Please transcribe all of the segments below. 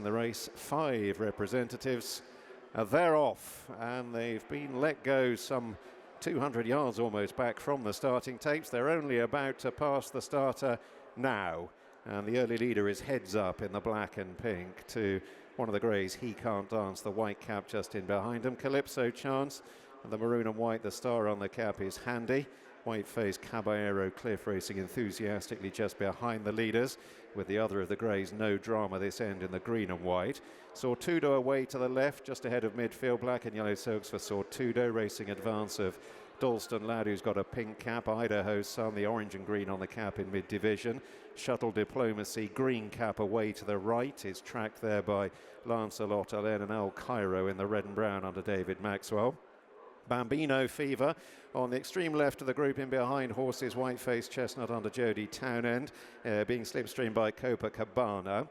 in the race. 5 representatives. They're off, and they've been let go some 200 yards almost back from the starting tapes. They're only about to pass the starter now, and the early leader is Heads Up in the black and pink to one of the greys, He Can't Dance, the white cap just in behind him. Calypso Chance, and the maroon and white, the star on the cap is Handy. White-faced Caballero Cliff racing enthusiastically just behind the leaders, with the other of the greys, No Drama, this end in the green and white. Sortudo away to the left, just ahead of midfield. Black and yellow silks for Sortudo, racing advance of Dalston Lad, who's got a pink cap. Idaho Sun, the orange and green on the cap in mid-division. Shuttle Diplomacy, green cap away to the right, is tracked there by Lancelot Allen and El Cairo in the red and brown under David Maxwell. Bambino Fever on the extreme left of the group in behind horses, White-faced Chestnut under Jody Townend, being slipstreamed by Copacabana.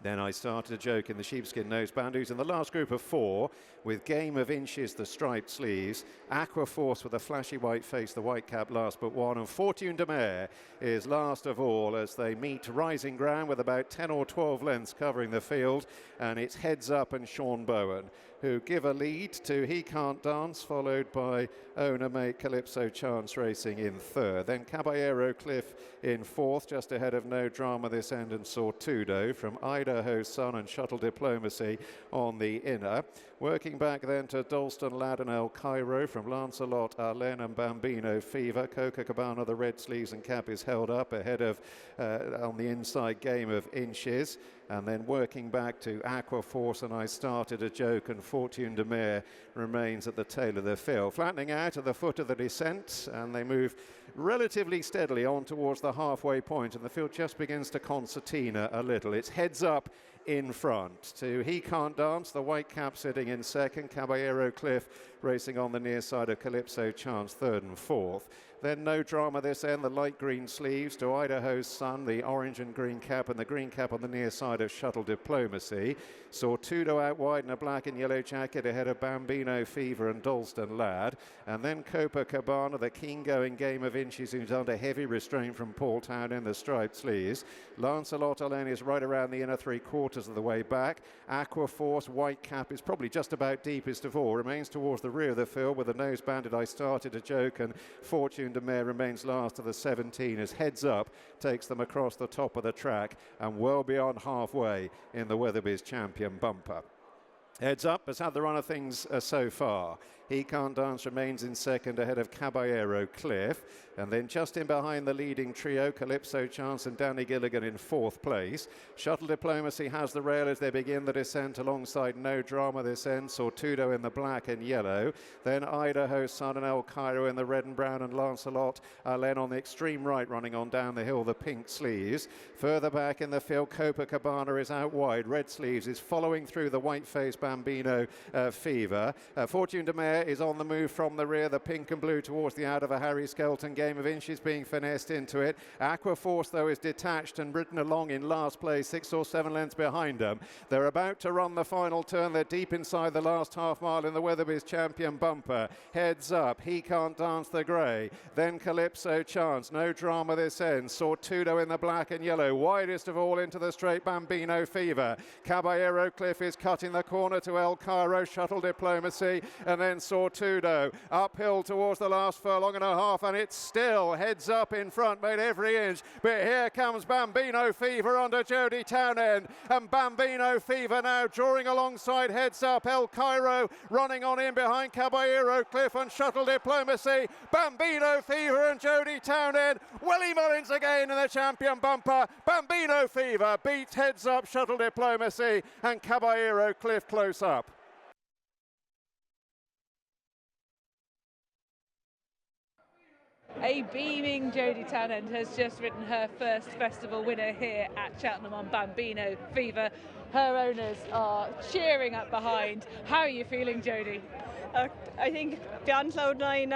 Then I started a joke in the sheepskin noseband, who's in the last group of 4 with Gameofinches, the striped sleeves, Aqua Force with a flashy white face, the white cap last but one, and Fortune de Mare is last of all as they meet rising ground with about 10 or 12 lengths covering the field, and it's Heads Up and Sean Bowen who give a lead to He Can't Dance, followed by Owner Mate Calypso Chance racing in third. Then Caballero Cliff in fourth, just ahead of No Drama this end and Sortudo from Idaho Sun and Shuttle Diplomacy on the inner. Working back then to Dalston Lad and El Cairo from Lancelot Allen and Bambino Fever. Copacabana, the red sleeves and cap is held up ahead of on the inside Gameofinches. And then working back to Aqua Force and I Started a Joke, and Fortune de Mare remains at the tail of the field. Flattening out at the foot of the descent, and they move relatively steadily on towards the halfway point, and the field just begins to concertina a little. It's Heads Up in front to He Can't Dance, the white cap sitting in second. Caballero Cliff racing on the near side of Calypso Chance third and fourth. Then No Drama this end, the light green sleeves to Idaho Sun, the orange and green cap, and the green cap on the near side of Shuttle Diplomacy. Sortudo out wide in a black and yellow jacket ahead of Bambino Fever and Dalston Lad. And then Copacabana, the keen-going Gameofinches, who's under heavy restraint from Paul Townend, the striped sleeves. Lancelot Allen is right around the inner 3/4 of the way back. Aqua Force, white cap, is probably just about deepest of all, remains towards the rear of the field with the nose banded I Started a Joke, and Fortune de Mare remains last of the 17 as Heads Up takes them across the top of the track and well beyond halfway in the Weatherbys Champion Bumper. Heads Up has had the run of things so far. He Can't Dance remains in second ahead of Caballero Cliff, and then just in behind the leading trio, Calypso Chance and Danny Gilligan in fourth place. Shuttle Diplomacy has the rail as they begin the descent alongside No Drama this end, Sortudo in the black and yellow, then Idaho Sun and El Cairo in the red and brown, and Lancelot Allen on the extreme right running on down the hill, the pink sleeves. Further back in the field, Copacabana is out wide, red sleeves is following through the white-faced Bambino Fever. Fortune de Mare is on the move from the rear, the pink and blue towards the out of a Harry Skelton. Gameofinches being finessed into it. Aqua Force though is detached and ridden along in last place, 6 or 7 lengths behind them. They're about to run the final turn. They're deep inside the last half mile in the Weatherbys Champion Bumper. Heads Up, He Can't Dance the grey, then Calypso Chance, No Drama this end, Sortudo in the black and yellow, widest of all into the straight Bambino Fever. Caballero Cliff is cutting the corner to El Cairo, Shuttle Diplomacy, and then Sortudo uphill towards the last furlong and a half, and it's still Heads Up in front, made every inch, but here comes Bambino Fever under Jody Townend, and Bambino Fever now drawing alongside Heads Up. El Cairo running on in behind Caballero Cliff and Shuttle Diplomacy. Bambino Fever and Jody Townend. Willie Mullins again in the Champion Bumper. Bambino Fever beats Heads Up, Shuttle Diplomacy, and Caballero Cliff close up. A beaming Jody Townend has just ridden her first festival winner here at Cheltenham on Bambino Fever. Her owners are cheering up behind. How are you feeling, Jody? I think beyond cloud nine.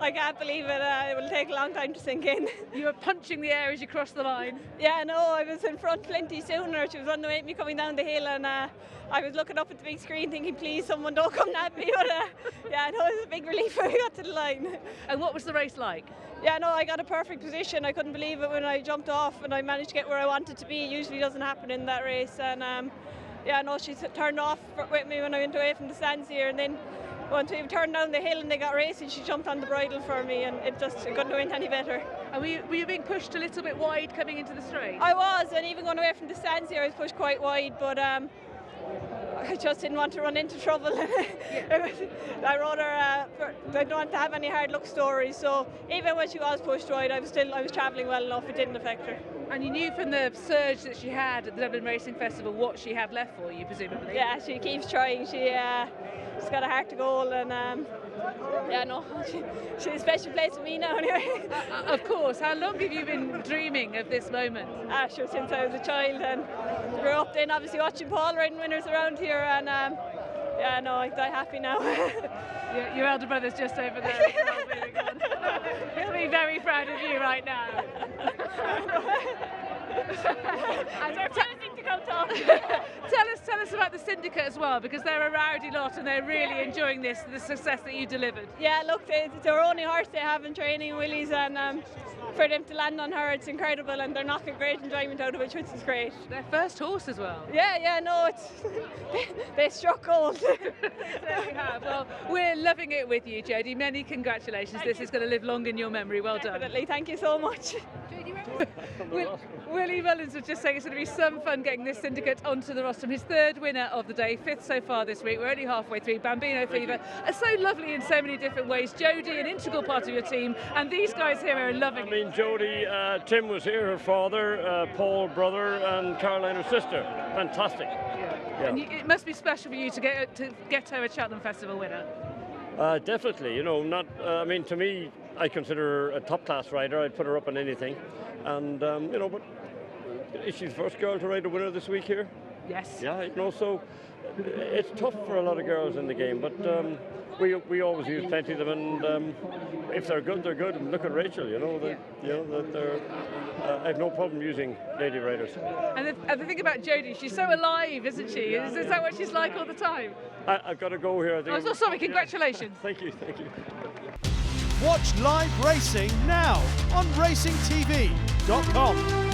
I can't believe it. It will take a long time to sink in. You were punching the air as you crossed the line. Yeah, no, I was in front plenty sooner. She was on the way to me coming down the hill, and I was looking up at the big screen thinking, please, someone don't come at me. But yeah, no, it was a big relief when we got to the line. And what was the race like? Yeah, no, I got a perfect position. I couldn't believe it when I jumped off and I managed to get where I wanted to be. It usually doesn't happen in that race. And yeah, no, she turned off with me when I went away from the stands here. And then once we turned down the hill and they got racing, she jumped on the bridle for me, and it couldn't have went any better. And were you being pushed a little bit wide coming into the straight? I was, and even going away from the stands here, I was pushed quite wide, but I just didn't want to run into trouble. I rather I don't want to have any hard luck stories. So even when she was pushed wide, I was travelling well enough. It didn't affect her. And you knew from the surge that she had at the Dublin Racing Festival what she had left for you, presumably. Yeah, she keeps trying. She's got a heart to goal, and yeah, no, she's a special place with me now anyway. Of course. How long have you been dreaming of this moment? Sure, since I was a child, and grew up then obviously watching Paul riding winners around here, and yeah, no, I'm happy now. Your elder brother's just over there as well, really good. He'll be very proud of you right now. And they're refusing to come talk. Tell us about the syndicate as well, because they're a rowdy lot and they're really enjoying the success that you delivered. Yeah, look, it's their only horse they have in training, Willie's, and for them to land on her, it's incredible, and they're knocking great enjoyment out of it, which is great. Their first horse as well. Yeah, no, they struck gold. They certainly have. Well, we're loving it with you, Jody. Many congratulations. This is going to live long in your memory. Well done. Definitely, thank you so much. Willie Mullins was just saying it's going to be some fun getting this syndicate onto the rostrum. His third winner of the day, fifth so far this week. We're only halfway through. Bambino Fever are so lovely in so many different ways. Jody, an integral part of your team, and these guys here are loving it. I mean, Jody, Tim was here, her father, Paul, brother, and Caroline, her sister. Fantastic. Yeah. And it must be special for you to get her a Cheltenham Festival winner. Definitely, you know, not. I mean, to me, I consider her a top-class rider. I'd put her up on anything, and you know, but is she the first girl to ride a winner this week here? Yes. Yeah, you know, so it's tough for a lot of girls in the game, but we always use plenty of them, and if they're good, they're good. And look at Rachel, you know, I have no problem using lady riders. And the thing about Jody, she's so alive, isn't she? Is that what she's like all the time? I've got to go here. I think. Oh, so sorry. Congratulations. Thank you. Watch live racing now on racingtv.com.